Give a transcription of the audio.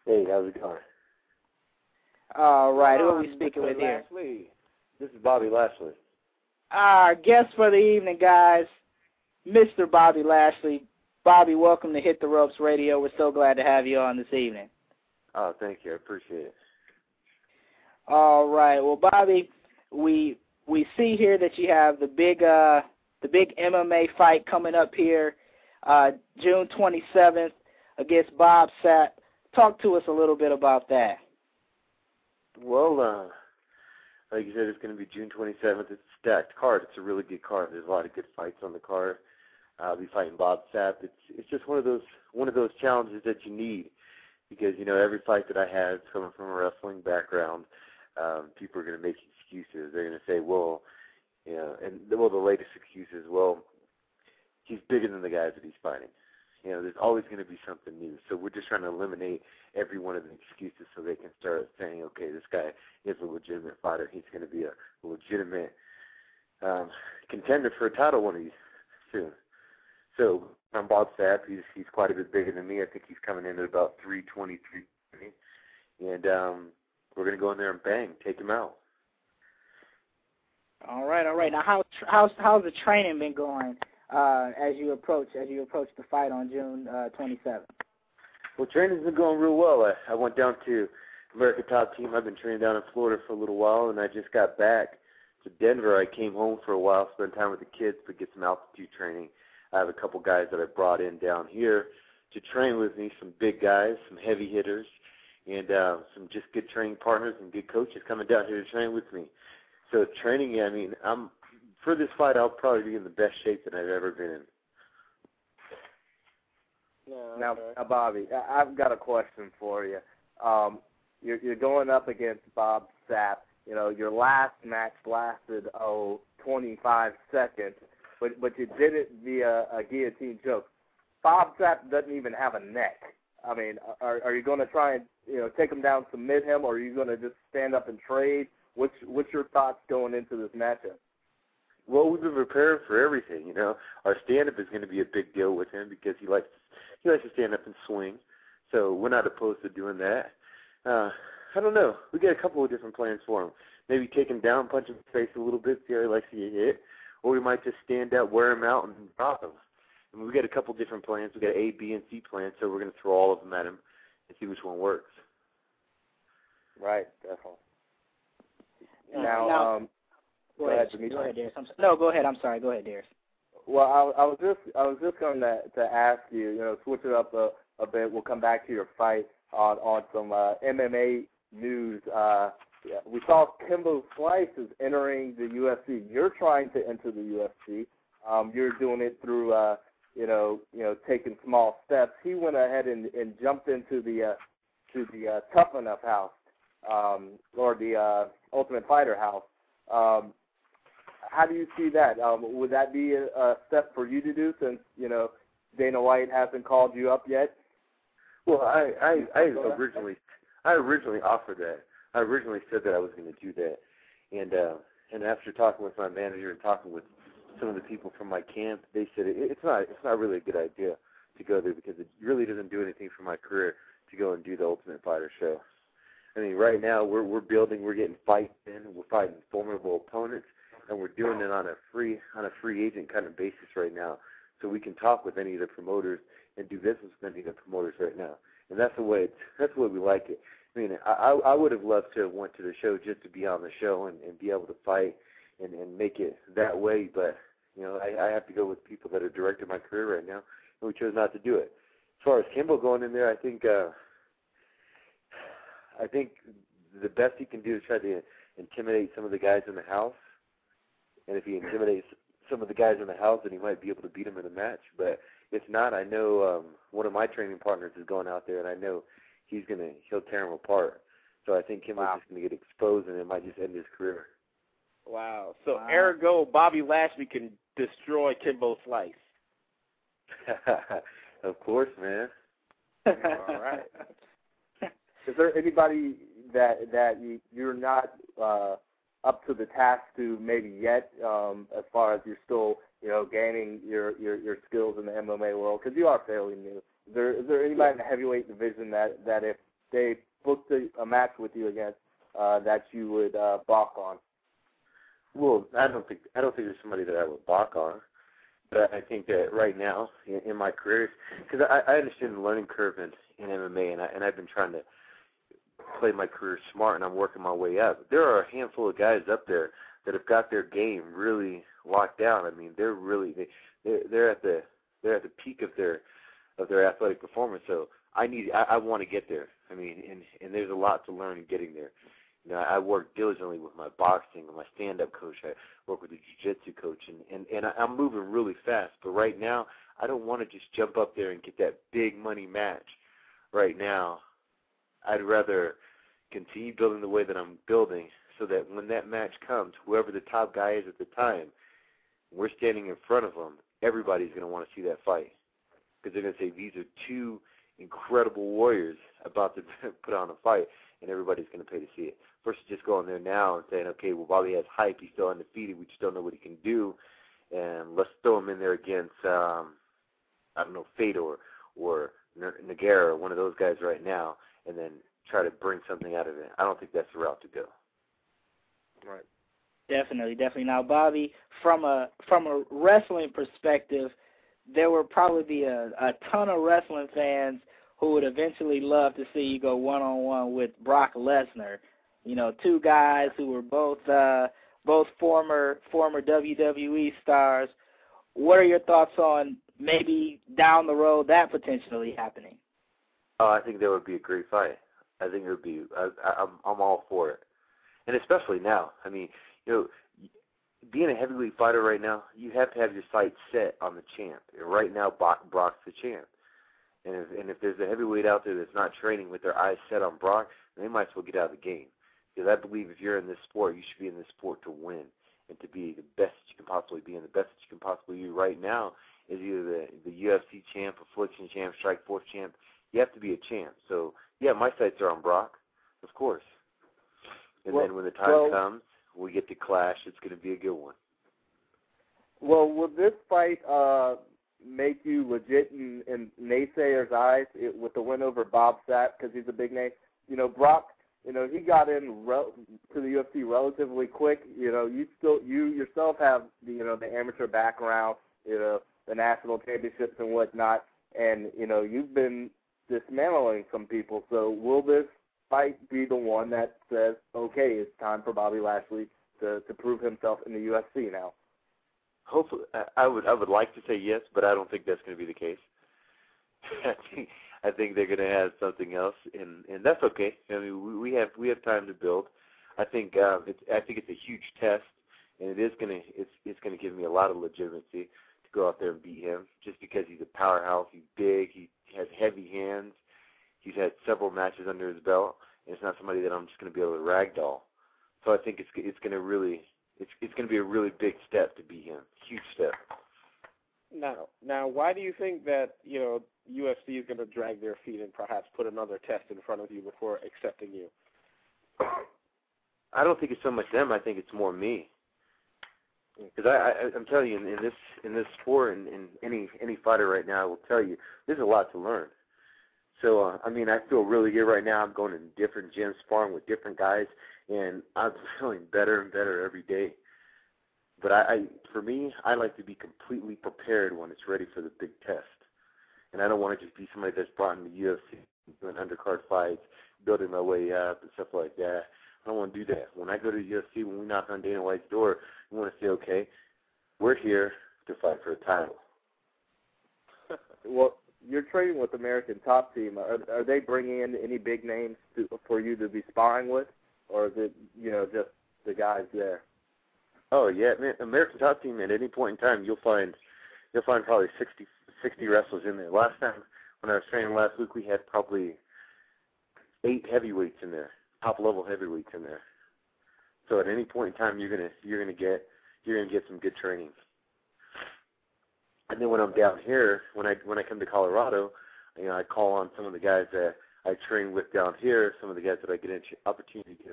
Hey, how's it going? All right, who are we speaking with here? Lashley. This is Bobby Lashley. Our guest for the evening, guys, Mr. Bobby Lashley. Bobby, welcome to Hit the Ropes Radio. We're so glad to have you on this evening. Oh, thank you. I appreciate it. All right. Well, Bobby, we see here that you have the big MMA fight coming up here, June 27th against Bob Sapp. Talk to us a little bit about that. Well, like you said, it's going to be June 27th. It's a stacked card. It's a really good card. There's a lot of good fights on the card. I'll be fighting Bob Sapp. It's just one of those challenges that you need because every fight that I have coming from a wrestling background, people are going to make excuses. They're going to say, well, the latest excuse is, well, he's bigger than the guys that he's fighting. There's always going to be something new. So we're just trying to eliminate every one of the excuses so they can start saying, okay, this guy is a legitimate fighter. He's going to be a legitimate contender for a title one of these soon. So I'm Bob Sapp. He's quite a bit bigger than me. I think he's coming in at about 320, 330. And we're going to go in there and bang, take him out. All right. Now, how's the training been going as you approach the fight on June 27th? Well, training's been going real well. I went down to America Top Team. I've been training down in Florida for a little while, and I just got back to Denver. I came home for a while, spend time with the kids, but get some altitude training. I have a couple guys that I brought in down here to train with me, some big guys, some heavy hitters, and some just good training partners and good coaches coming down here to train with me. So training, for this fight, I'll probably be in the best shape that I've ever been in. Now, Bobby, I've got a question for you. You're going up against Bob Sapp. Your last match lasted 25 seconds, but you did it via a guillotine choke. Bob Sapp doesn't even have a neck. I mean, are you going to try and take him down, submit him, or are you going to just stand up and trade? What's your thoughts going into this matchup? Well, we've been preparing for everything. Our stand-up is going to be a big deal with him because he likes to stand up and swing. So we're not opposed to doing that. I don't know. We got a couple of different plans for him. Maybe take him down, punch him in the face a little bit, see how he likes to get hit. Or we might just stand up, wear him out, and drop him. I mean, we got a couple different plans. We got A, B, and C plans, so we're going to throw all of them at him and see which one works. Right, definitely. Go ahead, Darius. Go ahead. I'm sorry. Go ahead, Darius. Well, I was just going to ask you, switch it up a bit. We'll come back to your fight on some MMA news. We saw Kimbo Slice is entering the UFC. You're trying to enter the UFC. You're doing it through, taking small steps. He went ahead and jumped into the Tough Enough house, or the Ultimate Fighter house. How do you see that? Would that be a step for you to do since, Dana White hasn't called you up yet? Well, I originally offered that. I originally said that I was going to do that. And after talking with my manager and talking with some of the people from my camp, they said it's not really a good idea to go there because it really doesn't do anything for my career to go and do the Ultimate Fighter show. I mean, right now we're building, we're getting fights in, we're fighting formidable opponents, and we're doing it on a free agent kind of basis right now. So we can talk with any of the promoters and do business with any of the promoters right now. And that's the way we like it. I mean, I would have loved to have went to the show just to be on the show and be able to fight and make it that way, but I have to go with people that are directing my career right now, and we chose not to do it. As far as Kimbo going in there, I think the best he can do is try to intimidate some of the guys in the house. And if he intimidates some of the guys in the house, then he might be able to beat him in a match. But if not, I know one of my training partners is going out there, and I know he'll tear him apart. So I think Kimbo's just going to get exposed, and it might just end his career. Wow. So, ergo, Bobby Lashley can destroy Kimbo Slice. Of course, man. All right. Is there anybody that you're not up to the task to maybe yet, as far as you're still, gaining your skills in the MMA world? Because you are fairly new. Is there anybody in the heavyweight division that if they booked a match with you against that you would balk on? Well, I don't think there's somebody that I would balk on. But I think that right now in my career, because I understand the learning curve in MMA, and I've been trying to play my career smart, and I'm working my way up. There are a handful of guys up there that have got their game really locked down. I mean, they're at the peak of their athletic performance. So I want to get there. I mean, and there's a lot to learn in getting there. You know, I work diligently with my boxing, with my stand-up coach. I work with the jiu-jitsu coach, and I'm moving really fast. But right now, I don't want to just jump up there and get that big money match. Right now, I'd rather continue building the way that I'm building, so that when that match comes, whoever the top guy is at the time, we're standing in front of them, everybody's going to want to see that fight, because they're going to say, these are two incredible warriors about to put on a fight, and everybody's going to pay to see it. Versus just going there now and saying, okay, well, Bobby has hype, he's still undefeated, we just don't know what he can do, and let's throw him in there against, I don't know, Fedor or Nogueira or one of those guys right now, and then try to bring something out of it. I don't think that's the route to go. Right. Definitely. Now, Bobby, from a wrestling perspective, there would probably be a ton of wrestling fans who would eventually love to see you go one-on-one with Brock Lesnar. You know, two guys who were both former WWE stars. What are your thoughts on maybe down the road that potentially happening? Oh, I think that would be a great fight. I think it would be. I'm all for it, and especially now. I mean, you know, being a heavyweight fighter right now, you have to have your sights set on the champ. And right now, Brock's the champ. And if there's a heavyweight out there that's not training with their eyes set on Brock, they might as well get out of the game. Because I believe if you're in this sport, you should be in this sport to win and to be the best that you can possibly be. And the best that you can possibly be right now is either the UFC champ, Affliction champ, Strikeforce champ. You have to be a champ. So, yeah, my sights are on Brock, of course. And then when the time comes, we get to clash. It's going to be a good one. Well, will this fight make you legit in naysayers' eyes with the win over Bob Sapp, because he's a big name? You know, Brock, you know, he got in to the UFC relatively quick. You know, you yourself have the amateur background, you know, the national championships and whatnot, and you know you've been dismantling some people. So will this fight be the one that says, okay, it's time for Bobby Lashley to prove himself in the UFC now? Hopefully, I would like to say yes, but I don't think that's going to be the case. I think they're going to have something else, and that's okay. I mean, we have time to build. I think it's a huge test, and it's going to give me a lot of legitimacy to go out there and beat him, just because he's a powerhouse. He's big. He has heavy hands. He's had several matches under his belt, and it's not somebody that I'm just going to be able to ragdoll. So I think it's going to be a really big step to beat him. Huge step. Now, why do you think that, you know, UFC is going to drag their feet and perhaps put another test in front of you before accepting you? I don't think it's so much them. I think it's more me. Because I'm telling you, in this sport, and any fighter right now, I will tell you, there's a lot to learn. So, I mean, I feel really good right now. I'm going to different gyms, sparring with different guys, and I'm feeling better and better every day. But for me, I like to be completely prepared when it's ready for the big test. And I don't want to just be somebody that's brought in the UFC, doing undercard fights, building my way up and stuff like that. I don't want to do that. When I go to the UFC, when we knock on Dana White's door, we want to say, okay, we're here to fight for a title. Well, you're training with American Top Team. Are they bringing in any big names for you to be sparring with, or is it, you know, just the guys there? Oh yeah, man, American Top Team. At any point in time, you'll find probably 60 wrestlers in there. Last time when I was training last week, we had probably 8 heavyweights in there, top level heavyweights in there. So at any point in time, you're gonna get some good training. And then when I'm down here, when I come to Colorado, I call on some of the guys that I train with down here, some of the guys that I get an opportunity to get